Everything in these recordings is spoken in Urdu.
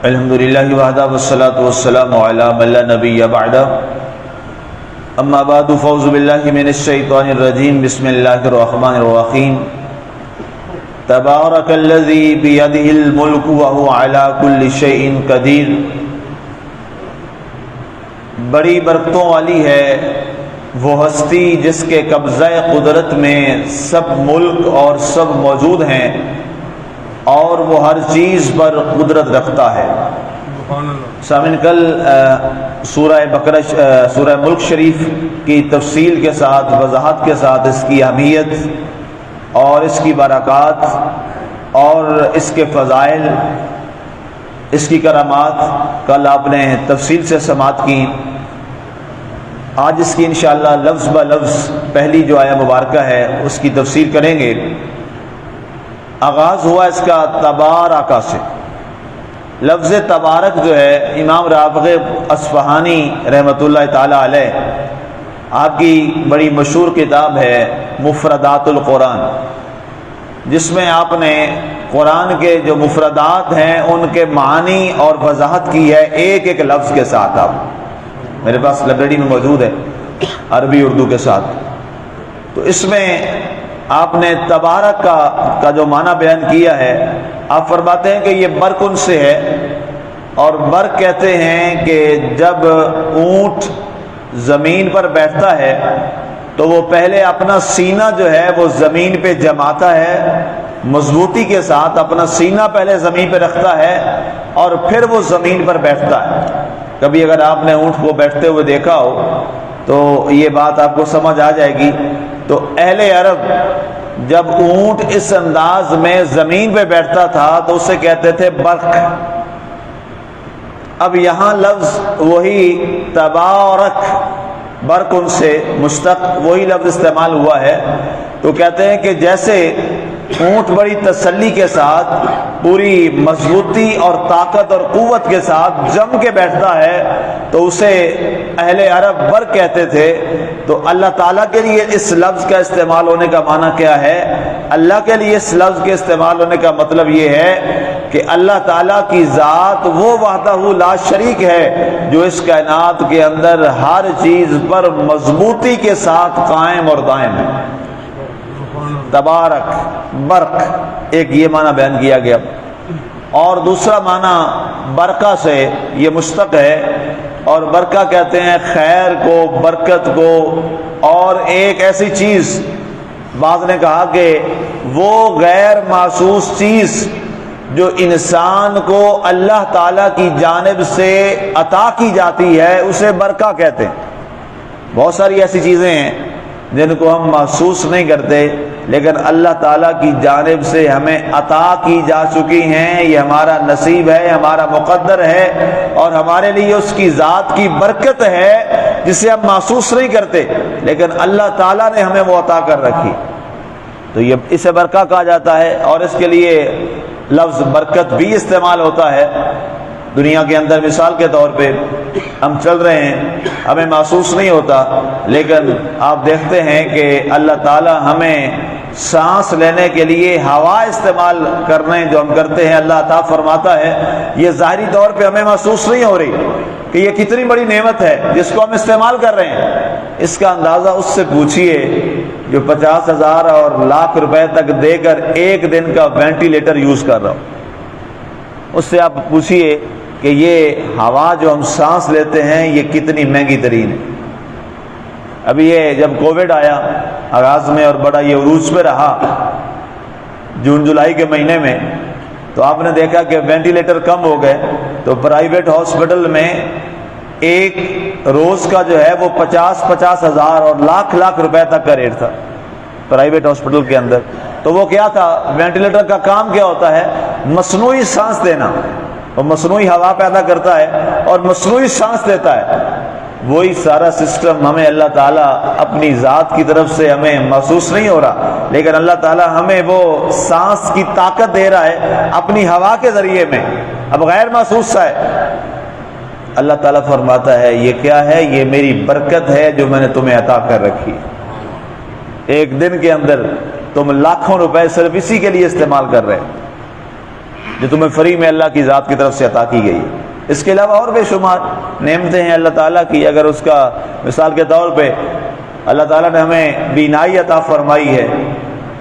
الحمد للہ وحدہ والصلاة والسلام علی من لا نبی بعدہ اما بعد فاعوذ باللہ من الشیطان الرجیم بسم اللہ الرحمن الرحیم تبارک الذی بیدہ الملک وہو علی کل شیء قدیر۔ بڑی برکتوں والی ہے وہ ہستی جس کے قبضہ قدرت میں سب ملک اور سب موجود ہیں اور وہ ہر چیز پر قدرت رکھتا ہے۔ سامعین، کل سورہ ملک شریف کی تفصیل کے ساتھ، وضاحت کے ساتھ اس کی اہمیت اور اس کی برکات اور اس کے فضائل، اس کی کرامات کل آپ نے تفصیل سے سماعت کی۔ آج اس کی انشاءاللہ لفظ بہ لفظ پہلی جو آیہ مبارکہ ہے اس کی تفسیر کریں گے۔ آغاز ہوا اس کا تبارک سے۔ لفظ تبارک جو ہے امام راغب اصفہانی رحمۃ اللہ تعالی علیہ، آپ کی بڑی مشہور کتاب ہے مفردات القرآن، جس میں آپ نے قرآن کے جو مفردات ہیں ان کے معنی اور وضاحت کی ہے ایک ایک لفظ کے ساتھ۔ آپ میرے پاس لائبریری میں موجود ہے عربی اردو کے ساتھ۔ تو اس میں آپ نے تبارک کا جو معنی بیان کیا ہے، آپ فرماتے ہیں کہ یہ برق ان سے ہے، اور برق کہتے ہیں کہ جب اونٹ زمین پر بیٹھتا ہے تو وہ پہلے اپنا سینہ جو ہے وہ زمین پہ جماتا ہے، مضبوطی کے ساتھ اپنا سینہ پہلے زمین پہ رکھتا ہے اور پھر وہ زمین پر بیٹھتا ہے۔ کبھی اگر آپ نے اونٹ کو بیٹھتے ہوئے دیکھا ہو تو یہ بات آپ کو سمجھ آ جائے گی۔ تو اہل عرب جب اونٹ اس انداز میں زمین پہ بیٹھتا تھا تو اسے کہتے تھے برق۔ اب یہاں لفظ وہی تبارک، برق ان سے مشتق وہی لفظ استعمال ہوا ہے۔ تو کہتے ہیں کہ جیسے اونٹ بڑی تسلی کے ساتھ، پوری مضبوطی اور طاقت اور قوت کے ساتھ جم کے بیٹھتا ہے تو اسے اہل عرب برق کہتے تھے۔ تو اللہ تعالیٰ کے لیے اس لفظ کا استعمال ہونے کا معنی کیا ہے؟ اللہ کے لیے اس لفظ کے استعمال ہونے کا مطلب یہ ہے کہ اللہ تعالیٰ کی ذات وہ وحدہ لا شریک ہے جو اس کائنات کے اندر ہر چیز پر مضبوطی کے ساتھ قائم اور دائم ہے۔ تبارک برق، ایک یہ معنی بیان کیا گیا، اور دوسرا معنی برکہ سے یہ مشتق ہے، اور برکہ کہتے ہیں خیر کو، برکت کو، اور ایک ایسی چیز، بعض نے کہا کہ وہ غیر محسوس چیز جو انسان کو اللہ تعالیٰ کی جانب سے عطا کی جاتی ہے اسے برکہ کہتے ہیں۔ بہت ساری ایسی چیزیں ہیں جن کو ہم محسوس نہیں کرتے لیکن اللہ تعالیٰ کی جانب سے ہمیں عطا کی جا چکی ہیں، یہ ہمارا نصیب ہے، ہمارا مقدر ہے، اور ہمارے لیے اس کی ذات کی برکت ہے جسے ہم محسوس نہیں کرتے لیکن اللہ تعالیٰ نے ہمیں وہ عطا کر رکھی۔ تو یہ اسے برکہ کہا جاتا ہے، اور اس کے لیے لفظ برکت بھی استعمال ہوتا ہے دنیا کے اندر۔ مثال کے طور پہ ہم چل رہے ہیں، ہمیں محسوس نہیں ہوتا، لیکن آپ دیکھتے ہیں کہ اللہ تعالی ہمیں سانس لینے کے لیے ہوا استعمال کرنے جو ہم کرتے ہیں اللہ عطا فرماتا ہے۔ یہ ظاہری طور پہ ہمیں محسوس نہیں ہو رہی کہ یہ کتنی بڑی نعمت ہے جس کو ہم استعمال کر رہے ہیں۔ اس کا اندازہ اس سے پوچھئے جو 50,000 اور لاکھ روپے تک دے کر ایک دن کا وینٹیلیٹر یوز کر رہا ہو، اس سے آپ پوچھئے کہ یہ ہوا جو ہم سانس لیتے ہیں یہ کتنی مہنگی ترین ہے۔ ابھی یہ جب کووڈ آیا آغاز میں اور بڑا یہ عروج پہ رہا جون جولائی کے مہینے میں، تو آپ نے دیکھا کہ وینٹیلیٹر کم ہو گئے، تو پرائیویٹ ہاسپٹل میں ایک روز کا جو ہے وہ 50,000 اور لاکھ روپے تک کا ریٹ تھا پرائیویٹ ہاسپٹل کے اندر۔ تو وہ کیا تھا؟ وینٹیلیٹر کا کام کیا ہوتا ہے؟ مصنوعی سانس دینا، اور مصنوعی ہوا پیدا کرتا ہے اور مصنوعی سانس دیتا ہے۔ وہی سارا سسٹم ہمیں اللہ تعالیٰ اپنی ذات کی طرف سے ہمیں محسوس نہیں ہو رہا لیکن اللہ تعالیٰ ہمیں وہ سانس کی طاقت دے رہا ہے اپنی ہوا کے ذریعے میں، اب غیر محسوس سا ہے۔ اللہ تعالیٰ فرماتا ہے یہ کیا ہے؟ یہ میری برکت ہے جو میں نے تمہیں عطا کر رکھی۔ ایک دن کے اندر تم لاکھوں روپے صرف اسی کے لیے استعمال کر رہے۔ جو تمہیں فری میں اللہ کی ذات کی طرف سے عطا کی گئی ہے۔ اس کے علاوہ اور بے شمار نعمتیں ہیں اللہ تعالیٰ کی۔ اگر اس کا مثال کے طور پہ اللہ تعالیٰ نے ہمیں بینائی عطا فرمائی ہے،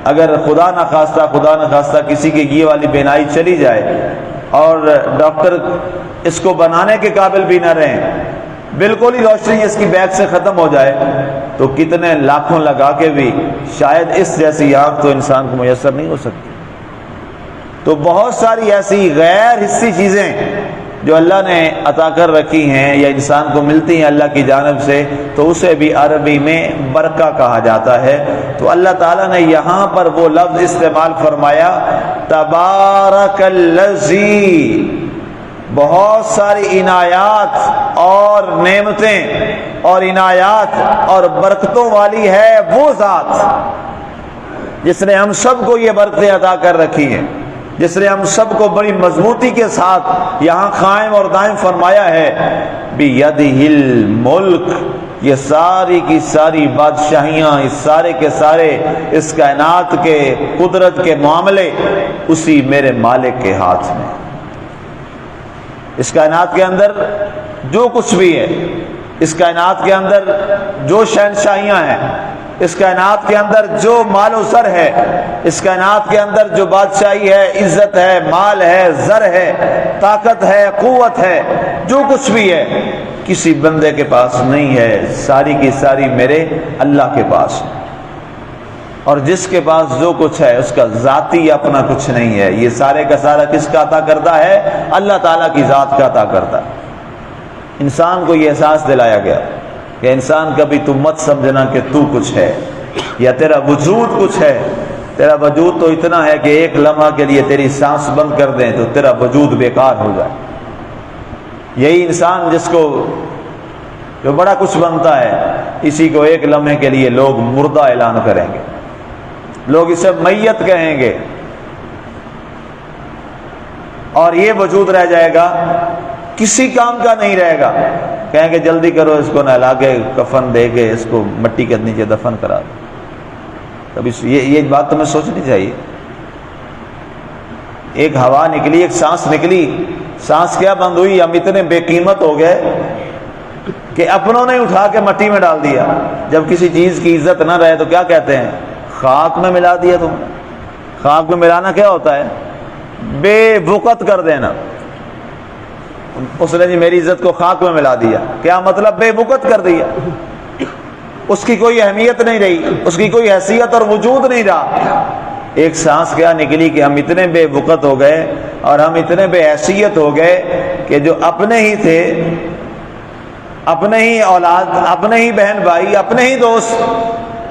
اگر خدا نخواستہ کسی کی یہ والی بینائی چلی جائے اور ڈاکٹر اس کو بنانے کے قابل بھی نہ رہیں، بالکل ہی روشنی اس کی بیک سے ختم ہو جائے، تو کتنے لاکھوں لگا کے بھی شاید اس جیسی آنکھ تو انسان کو میسر نہیں ہو سکتی۔ تو بہت ساری ایسی غیر حسی چیزیں جو اللہ نے عطا کر رکھی ہیں یا انسان کو ملتی ہیں اللہ کی جانب سے، تو اسے بھی عربی میں برکہ کہا جاتا ہے۔ تو اللہ تعالیٰ نے یہاں پر وہ لفظ استعمال فرمایا تبارک الذی، بہت ساری عنایات اور نعمتیں اور عنایات اور برکتوں والی ہے وہ ذات جس نے ہم سب کو یہ برکتیں عطا کر رکھی ہیں، جس نے ہم سب کو بڑی مضبوطی کے ساتھ یہاں قائم اور دائم فرمایا ہے۔ بیدہ الملک، یہ ساری کی ساری بادشاہیاں، اس سارے کے سارے اس کائنات کے قدرت کے معاملے اسی میرے مالک کے ہاتھ میں۔ اس کائنات کے اندر جو کچھ بھی ہے، اس کائنات کے اندر جو شہنشاہیاں ہیں، اس کائنات کے اندر جو مال و زر ہے، اس کائنات کے اندر جو بادشاہی ہے، عزت ہے، مال ہے، زر ہے، طاقت ہے، قوت ہے، جو کچھ بھی ہے کسی بندے کے پاس نہیں ہے، ساری کی ساری میرے اللہ کے پاس۔ اور جس کے پاس جو کچھ ہے اس کا ذاتی اپنا کچھ نہیں ہے، یہ سارے کا سارا کس کا عطا کرتا ہے؟ اللہ تعالیٰ کی ذات کا عطا کرتا ہے۔ انسان کو یہ احساس دلایا گیا کہ انسان کبھی تو مت سمجھنا کہ تو کچھ ہے یا تیرا وجود کچھ ہے۔ تیرا وجود تو اتنا ہے کہ ایک لمحہ کے لیے تیری سانس بند کر دیں تو تیرا وجود بیکار ہو جائے۔ یہی انسان جس کو جو بڑا کچھ بنتا ہے، اسی کو ایک لمحے کے لیے لوگ مردہ اعلان کریں گے، لوگ اسے میت کہیں گے، اور یہ وجود رہ جائے گا، کسی کام کا نہیں رہے گا۔ کہیں گے جلدی کرو، اس کو نہلا کے کفن دے کے اس کو مٹی کے نیچے دفن کرا دو۔ تب یہ بات تمہیں سوچنی چاہیے۔ ایک ہوا نکلی، ایک سانس نکلی، سانس کیا بند ہوئی؟ ہم اتنے بے قیمت ہو گئے کہ اپنوں نے اٹھا کے مٹی میں ڈال دیا۔ جب کسی چیز کی عزت نہ رہے تو کیا کہتے ہیں؟ خاک میں ملا دیا تم نے۔ خاک میں ملانا کیا ہوتا ہے؟ بے وقت کر دینا۔ اس نے جی میری عزت کو خاک میں ملا دیا، کیا مطلب؟ بے وقت کر دیا، اس کی کوئی اہمیت نہیں رہی، اس کی کوئی حیثیت اور وجود نہیں رہا۔ ایک سانس کیا نکلی کہ ہم اتنے بے وقت ہو گئے اور ہم اتنے بے حیثیت ہو گئے کہ جو اپنے ہی تھے، اپنے ہی اولاد، اپنے ہی بہن بھائی، اپنے ہی دوست،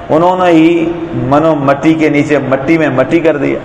انہوں نے ہی منو مٹی کے نیچے مٹی میں مٹی کر دیا۔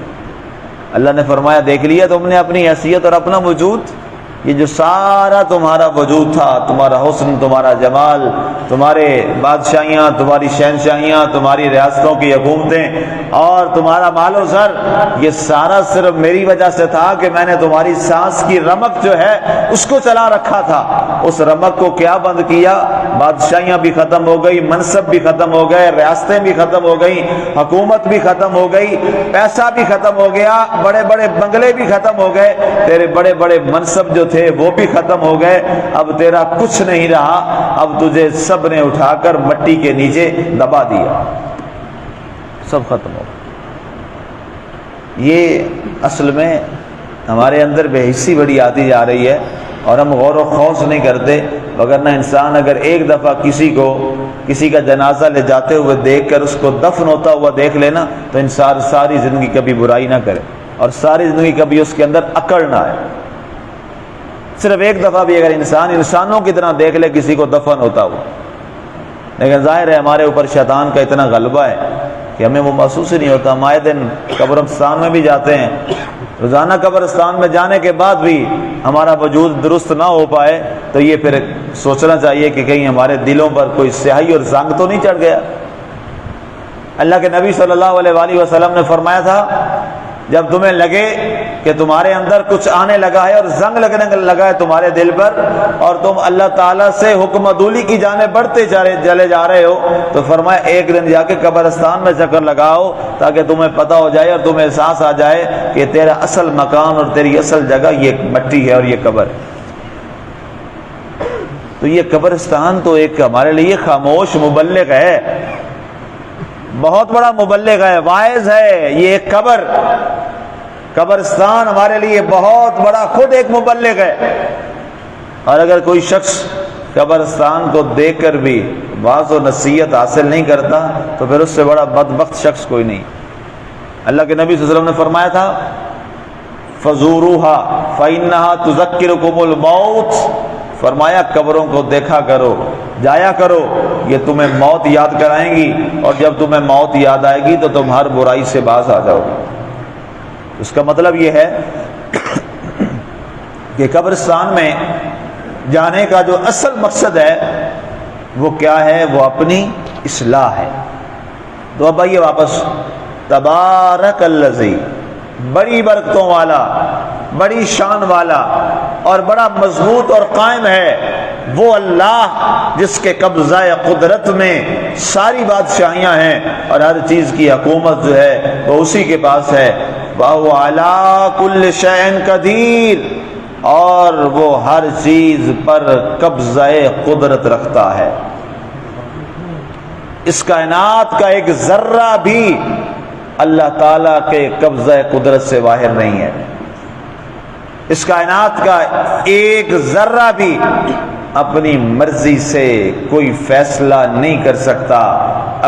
اللہ نے فرمایا دیکھ لیا تم نے اپنی حیثیت اور اپنا وجود؟ یہ جو سارا تمہارا وجود تھا، تمہارا حسن، تمہارا جمال، تمہارے بادشاہیاں، تمہاری شہنشاہیاں، تمہاری ریاستوں کی حکومتیں اور تمہارا مال و زر، یہ سارا صرف میری وجہ سے تھا کہ میں نے تمہاری سانس کی رمق جو ہے اس کو چلا رکھا تھا۔ اس رمق کو کیا بند کیا؟ بادشاہیاں بھی ختم ہو گئی، منصب بھی ختم ہو گئے، ریاستیں بھی ختم ہو گئی، حکومت بھی ختم ہو گئی، پیسہ بھی ختم ہو گیا، بڑے بڑے بنگلے بھی ختم ہو گئے، تیرے بڑے بڑے منصب جو تھے وہ بھی ختم ہو گئے، اب تیرا کچھ نہیں رہا، اب تجھے سب نے اٹھا کر مٹی کے نیچے دبا دیا، سب ختم ہو گیا۔ یہ اصل میں ہمارے اندر بے حسی بڑی آتی جا رہی ہے اور ہم غور و خوض نہیں کرتے، وگرنہ انسان اگر ایک دفعہ کسی کا جنازہ لے جاتے ہوئے دیکھ کر اس کو دفن ہوتا ہوا دیکھ لینا تو انسان ساری زندگی کبھی برائی نہ کرے اور ساری زندگی کبھی اس کے اندر اکڑ نہ آئے۔ صرف ایک دفعہ بھی اگر انسانوں کی طرح دیکھ لے کسی کو دفن ہوتا ہوا، لیکن ظاہر ہے ہمارے اوپر شیطان کا اتنا غلبہ ہے کہ ہمیں وہ محسوس ہی نہیں ہوتا۔ ہم آئے دن قبرستان میں بھی جاتے ہیں، روزانہ قبرستان میں جانے کے بعد بھی ہمارا وجود درست نہ ہو پائے تو یہ پھر سوچنا چاہیے کہ کہیں ہمارے دلوں پر کوئی سیاہی اور زنگ تو نہیں چڑھ گیا۔ اللہ کے نبی صلی اللہ علیہ وآلہ وسلم نے فرمایا تھا جب تمہیں لگے کہ تمہارے اندر کچھ آنے لگا ہے اور زنگ لگنے لگا ہے تمہارے دل پر، اور تم اللہ تعالیٰ سے حکم عدولی کی جانب بڑھتے چلے جا رہے ہو، تو فرمایا ایک دن جا کے قبرستان میں چکر لگاؤ تاکہ تمہیں پتہ ہو جائے اور تمہیں احساس آ جائے کہ تیرا اصل مکان اور تیری اصل جگہ یہ مٹی ہے اور یہ قبر ہے۔ تو یہ قبرستان تو ایک ہمارے لیے خاموش مبلغ ہے، بہت بڑا مبلغ ہے، واعظ ہے۔ یہ ایک قبرستان ہمارے لیے بہت بڑا خود ایک مبلغ ہے۔ اور اگر کوئی شخص قبرستان کو دیکھ کر بھی واعظ و نصیحت حاصل نہیں کرتا تو پھر اس سے بڑا بدبخت شخص کوئی نہیں۔ اللہ کے نبی صلی اللہ علیہ وسلم نے فرمایا تھا فَزُورُوهَا فَإِنَّهَا تُذَكِّرُكُمُ الْمَوْتِ، فرمایا قبروں کو دیکھا کرو، جایا کرو، یہ تمہیں موت یاد کرائیں گی، اور جب تمہیں موت یاد آئے گی تو تم ہر برائی سے باز آ جاؤ گے۔ اس کا مطلب یہ ہے کہ قبرستان میں جانے کا جو اصل مقصد ہے وہ کیا ہے؟ وہ اپنی اصلاح ہے۔ تو اب آئیے واپس، تبارک الذی، بڑی برکتوں والا، بڑی شان والا اور بڑا مضبوط اور قائم ہے وہ اللہ جس کے قبضہ قدرت میں ساری بادشاہیاں ہیں اور ہر چیز کی حکومت جو ہے وہ اسی کے پاس ہے۔ وَهُوَ عَلَىٰ كُلِّ شَيْءٍ قَدِيرٌ، اور وہ ہر چیز پر قبضہ قدرت رکھتا ہے۔ اس کائنات کا ایک ذرہ بھی اللہ تعالیٰ کے قبضہ قدرت سے باہر نہیں ہے۔ اس کائنات کا ایک ذرہ بھی اپنی مرضی سے کوئی فیصلہ نہیں کر سکتا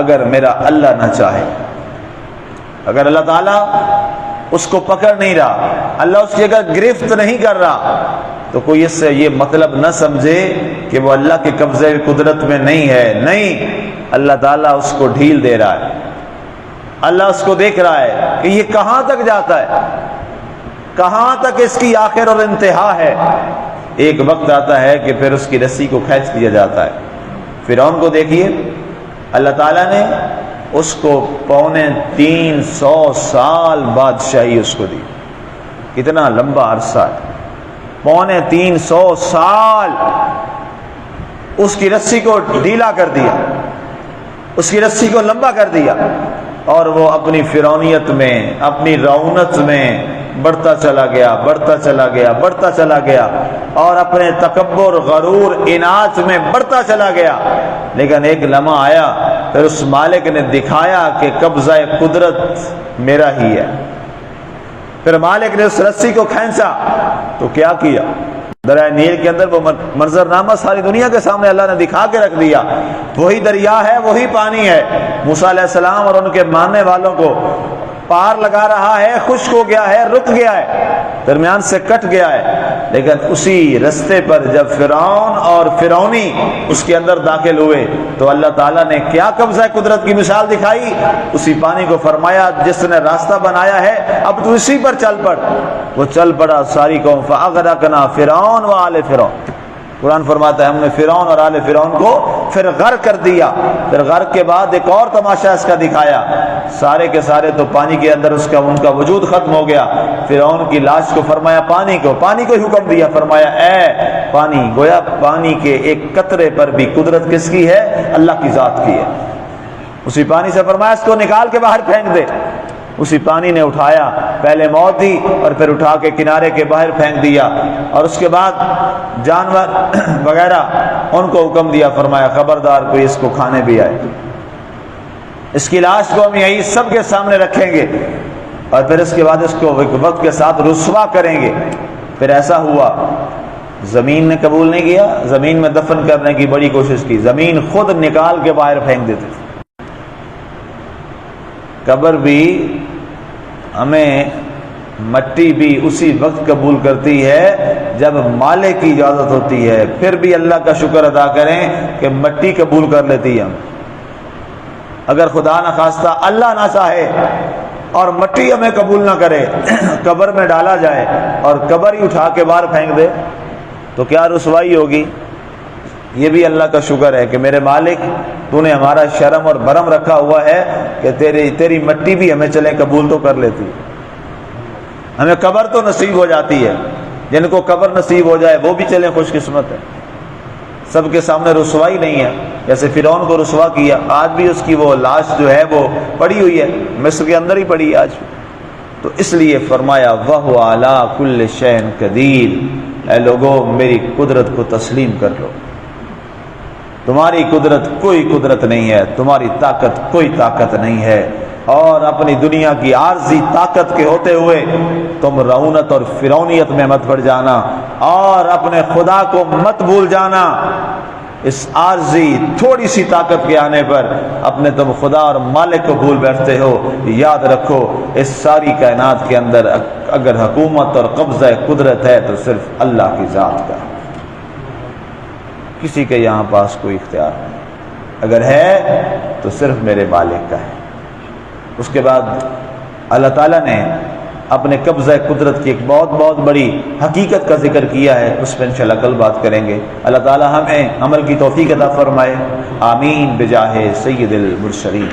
اگر میرا اللہ نہ چاہے۔ اگر اللہ تعالیٰ اس کو پکڑ نہیں رہا، اللہ اس کی اگر گرفت نہیں کر رہا، تو کوئی اس سے یہ مطلب نہ سمجھے کہ وہ اللہ کے قبضہ قدرت میں نہیں ہے۔ نہیں، اللہ تعالیٰ اس کو ڈھیل دے رہا ہے، اللہ اس کو دیکھ رہا ہے کہ یہ کہاں تک جاتا ہے، کہاں تک اس کی آخر اور انتہا ہے۔ ایک وقت آتا ہے کہ پھر اس کی رسی کو کھینچ دیا جاتا ہے۔ فرعون کو دیکھیے، اللہ تعالیٰ نے اس کو 350 سال بادشاہی اس کو دی۔ کتنا لمبا عرصہ ہے، 350 سال اس کی رسی کو ڈھیلا کر دیا، اس کی رسی کو لمبا کر دیا، اور وہ اپنی فرعونیت میں، اپنی رونت میں بڑھتا چلا گیا، بڑھتا چلا گیا، بڑھتا چلا گیا، اور اپنے تکبر، غرور، اناج میں بڑھتا چلا گیا۔ لیکن ایک لمحہ آیا، پھر اس مالک نے دکھایا کہ قبضہ قدرت میرا ہی ہے۔ پھر مالک نے اس رسی کو کھینچا تو کیا کیا؟ دریائے نیل کے اندر وہ منظرنامہ ساری دنیا کے سامنے اللہ نے دکھا کے رکھ دیا۔ وہی دریا ہے، وہی پانی ہے۔ موسیٰ علیہ السلام اور ان کے ماننے والوں کو پار لگا رہا ہے، خشک ہو گیا ہے، رک گیا ہے، درمیان سے کٹ گیا ہے۔ لیکن اسی رستے پر جب فرعون اور فرعونی اس کے اندر داخل ہوئے تو اللہ تعالیٰ نے کیا قبضہ قدرت کی مثال دکھائی؟ اسی پانی کو فرمایا جس نے راستہ بنایا ہے اب تو اسی پر چل پڑ۔ وہ چل پڑا، ساری قوم فَأَغْرَقْنَا فِرْعَوْنَ وَآلَ فِرْعَوْنَ۔ قرآن فرماتا ہے ہم نے فرعون اور آل فرعون کو پھر غرق کر دیا۔ پھر غرق کے بعد ایک اور تماشا اس کا دکھایا، سارے کے سارے تو پانی کے اندر ان کا وجود ختم ہو گیا۔ فرعون کی لاش کو فرمایا پانی کو ہی حکم دیا، فرمایا اے پانی، گویا پانی کے ایک قطرے پر بھی قدرت کس کی ہے؟ اللہ کی ذات کی ہے۔ اسی پانی سے فرمایا اس کو نکال کے باہر پھینک دے۔ اسی پانی نے اٹھایا، پہلے موت دی اور پھر اٹھا کے کنارے کے باہر پھینک دیا، اور اس کے بعد جانور وغیرہ ان کو حکم دیا، فرمایا خبردار کوئی اس کو کھانے بھی آئے، اس کی لاش کو ہم یہی سب کے سامنے رکھیں گے اور پھر اس کے بعد اس کو وقت کے ساتھ رسوا کریں گے۔ پھر ایسا ہوا، زمین نے قبول نہیں کیا، زمین میں دفن کرنے کی بڑی کوشش کی، زمین خود نکال کے باہر پھینک دیتی تھی۔ قبر بھی ہمیں، مٹی بھی اسی وقت قبول کرتی ہے جب مالک کی اجازت ہوتی ہے۔ پھر بھی اللہ کا شکر ادا کریں کہ مٹی قبول کر لیتی ہے ہم۔ اگر خدا نہ خواستہ اللہ نہ چاہے اور مٹی ہمیں قبول نہ کرے، قبر میں ڈالا جائے اور قبر ہی اٹھا کے باہر پھینک دے تو کیا رسوائی ہوگی۔ یہ بھی اللہ کا شکر ہے کہ میرے مالک تو نے ہمارا شرم اور برم رکھا ہوا ہے کہ تیری مٹی بھی ہمیں چلے قبول تو کر لیتی۔ ہمیں قبر تو نصیب ہو جاتی ہے، جن کو قبر نصیب ہو جائے وہ بھی چلیں خوش قسمت ہے، سب کے سامنے رسوائی نہیں ہے، جیسے فرعون کو رسوا کیا، آج بھی اس کی وہ لاش جو ہے وہ پڑی ہوئی ہے، مصر کے اندر ہی پڑی ہے آج بھی۔ تو اس لیے فرمایا وَهُوَ عَلَىٰ كُلِّ شَيْءٍ قَدِيرٌ، اے لوگو میری قدرت کو تسلیم کر لو، تمہاری قدرت کوئی قدرت نہیں ہے، تمہاری طاقت کوئی طاقت نہیں ہے، اور اپنی دنیا کی عارضی طاقت کے ہوتے ہوئے تم رعونت اور فرعونیت میں مت پڑ جانا، اور اپنے خدا کو مت بھول جانا۔ اس عارضی تھوڑی سی طاقت کے آنے پر اپنے تم خدا اور مالک کو بھول بیٹھتے ہو۔ یاد رکھو اس ساری کائنات کے اندر اگر حکومت اور قبضہ قدرت ہے تو صرف اللہ کی ذات کا ہے، کسی کے یہاں پاس کوئی اختیار نہیں، اگر ہے تو صرف میرے مالک کا ہے۔ اس کے بعد اللہ تعالیٰ نے اپنے قبضہ قدرت کی ایک بہت بڑی حقیقت کا ذکر کیا ہے، اس پہ انشاءاللہ کل بات کریں گے۔ اللہ تعالیٰ ہمیں عمل کی توفیق عطا فرمائے، آمین بجاہ سید المرسلین۔